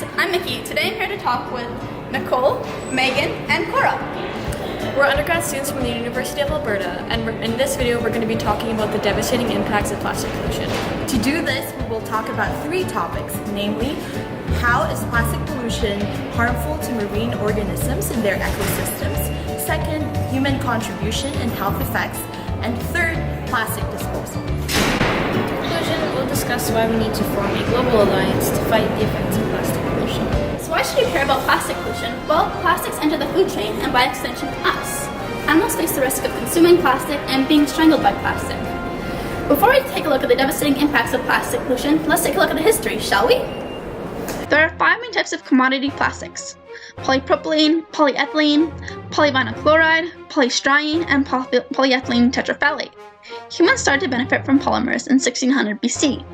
guys, I'm Mickey. Today I'm here to talk with Nicole, Megan, and Cora. We're undergrad students from the University of Alberta, and in this video we're going to be talking about the devastating impacts of plastic pollution. To do this, we will talk about three topics, namely, how is plastic pollution harmful to marine organisms and their ecosystems? Second, human contribution and health effects. And third, plastic disposal. In conclusion, we'll discuss why we need to form a global alliance to fight the effects of plastic pollution. So why should you care about plastic pollution? Well, plastics enter the food chain and by extension us. Animals face the risk of consuming plastic and being strangled by plastic. Before we take a look at the devastating impacts of plastic pollution, let's take a look at the history, shall we? There are 5 main types of commodity plastics: polypropylene, polyethylene, polyvinyl chloride, polystyrene, and polyethylene tetraphthalate. Humans started to benefit from polymers in 1600 BC.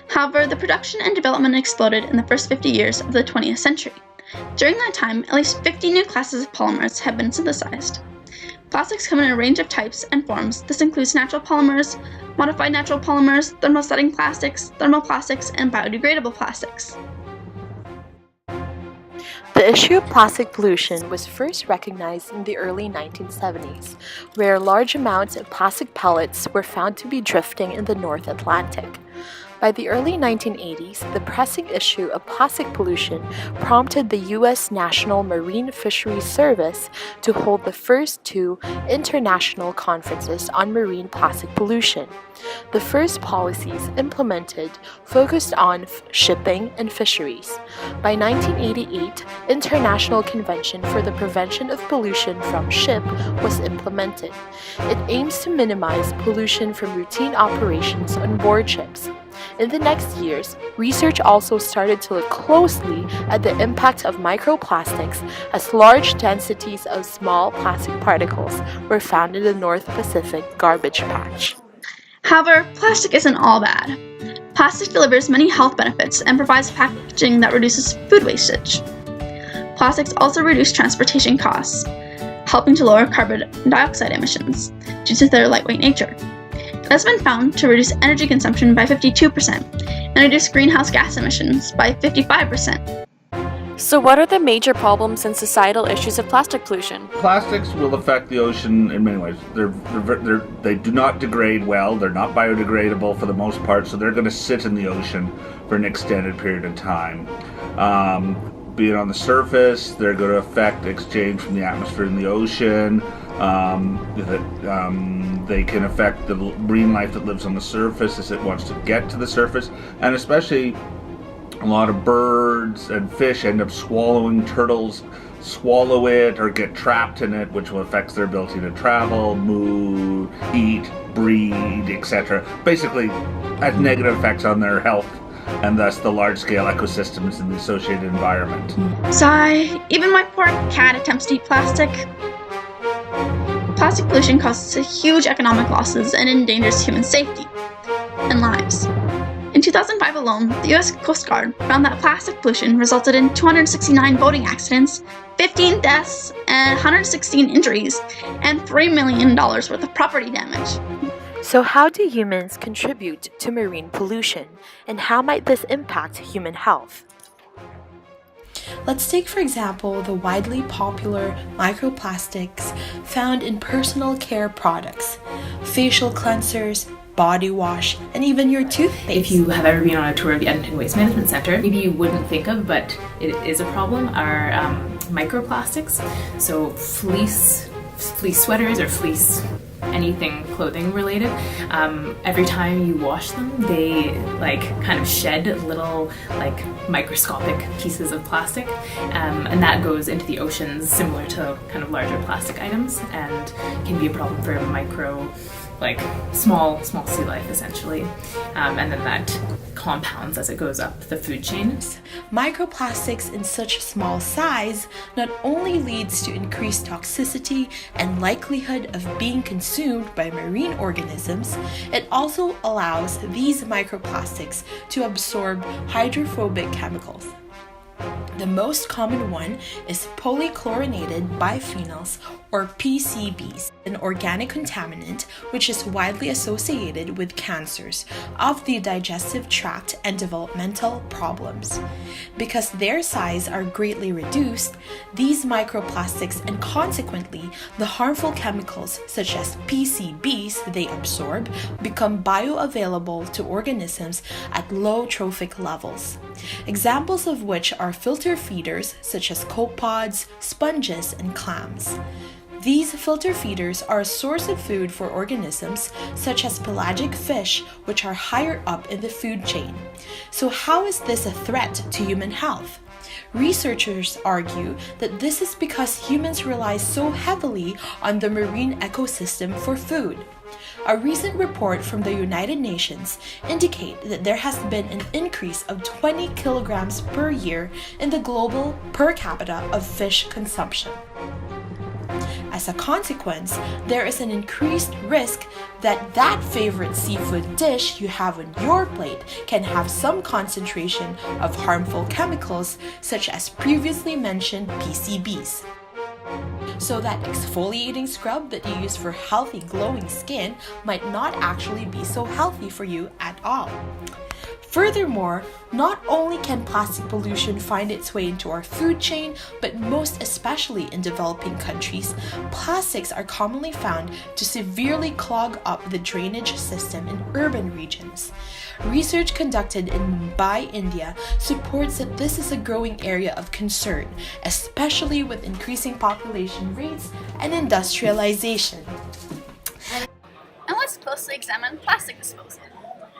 However, the production and development exploded in the first 50 years of the 20th century. During that time, at least 50 new classes of polymers have been synthesized. Plastics come in a range of types and forms. This includes natural polymers, modified natural polymers, thermosetting plastics, thermoplastics, and biodegradable plastics. The issue of plastic pollution was first recognized in the early 1970s, where large amounts of plastic pellets were found to be drifting in the North Atlantic. By the early 1980s, the pressing issue of plastic pollution prompted the U.S. National Marine Fisheries Service to hold the first 2 international conferences on marine plastic pollution. The first policies implemented focused on shipping and fisheries. By 1988, International Convention for the Prevention of Pollution from Ship was implemented. It aims to minimize pollution from routine operations on board ships. In the next years, research also started to look closely at the impact of microplastics as large densities of small plastic particles were found in the North Pacific garbage patch. However, plastic isn't all bad. Plastic delivers many health benefits and provides packaging that reduces food wastage. Plastics also reduce transportation costs, helping to lower carbon dioxide emissions due to their lightweight nature. It has been found to reduce energy consumption by 52% and reduce greenhouse gas emissions by 55%. So what are the major problems and societal issues of plastic pollution? Plastics will affect the ocean in many ways. They do not degrade well. They're not biodegradable for the most part, so they're going to sit in the ocean for an extended period of time. Being on the surface, they're going to affect exchange from the atmosphere in the ocean. They can affect the marine life that lives on the surface as it wants to get to the surface, and especially a lot of birds and fish end up swallowing turtles, swallow it or get trapped in it, which will affect their ability to travel, move, eat, breed, etc. Basically, has negative effects on their health and thus the large-scale ecosystems in the associated environment. Sigh, even my poor cat attempts to eat plastic. Plastic pollution causes huge economic losses and endangers human safety and lives. In 2005 alone, the U.S. Coast Guard found that plastic pollution resulted in 269 boating accidents, 15 deaths, and 116 injuries, and $3 million worth of property damage. So how do humans contribute to marine pollution, and how might this impact human health? Let's take, for example, the widely popular microplastics found in personal care products, facial cleansers, body wash, and even your toothpaste. If you have ever been on a tour of the Edmonton Waste Management Centre, maybe you wouldn't think of, but it is a problem, are microplastics. So fleece sweaters or fleece anything clothing related, every time you wash them, they kind of shed little microscopic pieces of plastic, and that goes into the oceans similar to kind of larger plastic items and can be a problem for small sea life essentially, and then that compounds as it goes up the food chain. Microplastics in such small size not only leads to increased toxicity and likelihood of being consumed by marine organisms, it also allows these microplastics to absorb hydrophobic chemicals. The most common one is polychlorinated biphenyls, or PCBs, an organic contaminant which is widely associated with cancers of the digestive tract and developmental problems. Because their size are greatly reduced, these microplastics and consequently the harmful chemicals such as PCBs they absorb become bioavailable to organisms at low trophic levels. Examples of which are filter feeders such as copepods, sponges, and clams. These filter feeders are a source of food for organisms such as pelagic fish, which are higher up in the food chain. So how is this a threat to human health? Researchers argue that this is because humans rely so heavily on the marine ecosystem for food. A recent report from the United Nations indicate that there has been an increase of 20 kilograms per year in the global per capita of fish consumption. As a consequence, there is an increased risk that favorite seafood dish you have on your plate can have some concentration of harmful chemicals such as previously mentioned PCBs. So that exfoliating scrub that you use for healthy glowing skin might not actually be so healthy for you at all. Furthermore, not only can plastic pollution find its way into our food chain, but most especially in developing countries, plastics are commonly found to severely clog up the drainage system in urban regions. Research conducted in Mumbai, India, supports that this is a growing area of concern, especially with increasing population rates and industrialization. And let's closely examine plastic disposal.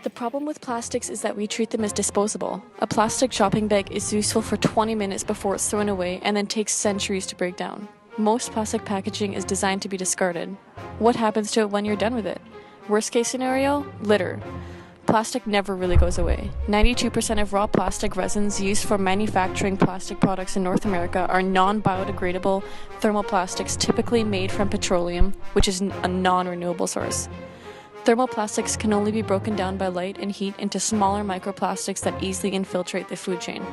The problem with plastics is that we treat them as disposable. A plastic shopping bag is useful for 20 minutes before it's thrown away and then takes centuries to break down. Most plastic packaging is designed to be discarded. What happens to it when you're done with it? Worst case scenario? Litter. Plastic never really goes away. 92% of raw plastic resins used for manufacturing plastic products in North America are non-biodegradable thermoplastics typically made from petroleum, which is a non-renewable source. Thermoplastics can only be broken down by light and heat into smaller microplastics that easily infiltrate the food chain.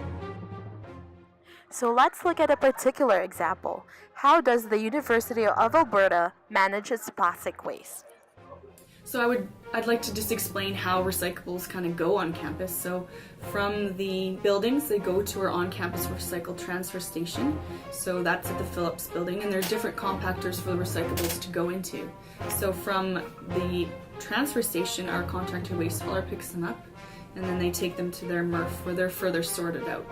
So let's look at a particular example. How does the University of Alberta manage its plastic waste? So I'd like to just explain how recyclables kind of go on campus. So from the buildings, they go to our on-campus recycle transfer station. So that's at the Phillips building, and there are different compactors for the recyclables to go into. So from the transfer station, our contracted waste hauler picks them up, and then they take them to their MRF where they're further sorted out.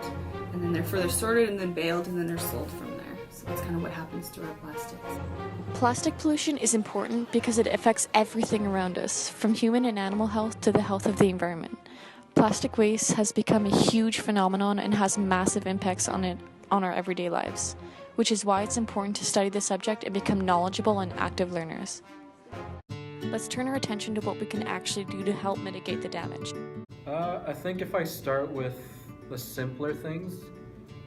And then they're further sorted and then baled, and then they're sold from there. So that's kind of what happens to our plastics. Plastic pollution is important because it affects everything around us, from human and animal health to the health of the environment. Plastic waste has become a huge phenomenon and has massive impacts on our everyday lives, which is why it's important to study the subject and become knowledgeable and active learners. Let's turn our attention to what we can actually do to help mitigate the damage. I think if I start with the simpler things,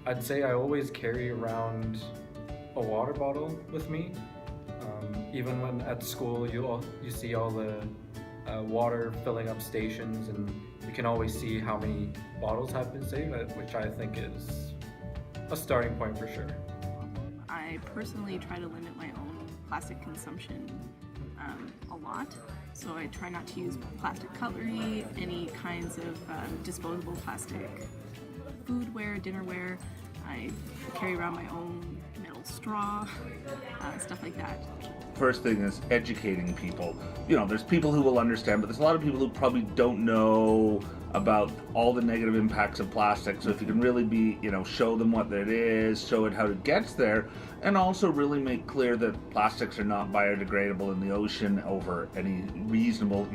I'd say I always carry around a water bottle with me. Even when at school you see all the water filling up stations, and you can always see how many bottles have been saved, which I think is a starting point for sure. I personally try to limit my own plastic consumption a lot, so I try not to use plastic cutlery, any kinds of disposable plastic foodware, dinnerware. I carry around my own metal straw, stuff like that. First thing is educating people. You know, there's people who will understand, but there's a lot of people who probably don't know about all the negative impacts of plastic. So if you can really show them what it is, show it how it gets there, and also really make clear that plastics are not biodegradable in the ocean over any reasonable,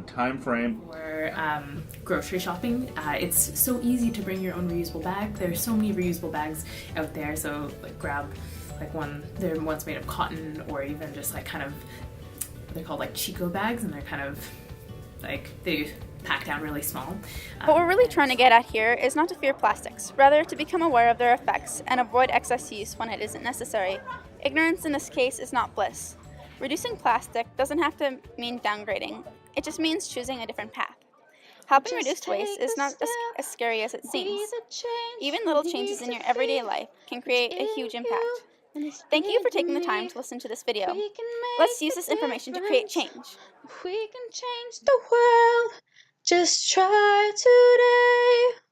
time frame. Or grocery shopping, it's so easy to bring your own reusable bag. There's so many reusable bags out there, so grab they're ones made of cotton, or even just they're called Chico bags, and they're kind of they pack down really small. What we're really trying to get at here is not to fear plastics, rather to become aware of their effects and avoid excess use when it isn't necessary. Ignorance in this case is not bliss. Reducing plastic doesn't have to mean downgrading. It just means choosing a different path. Helping reduce waste is not as scary as it seems. Even little changes in your everyday life can create a huge impact. Thank you for taking the time to listen to this video. Let's use this information to create change. We can change the world. Just try today.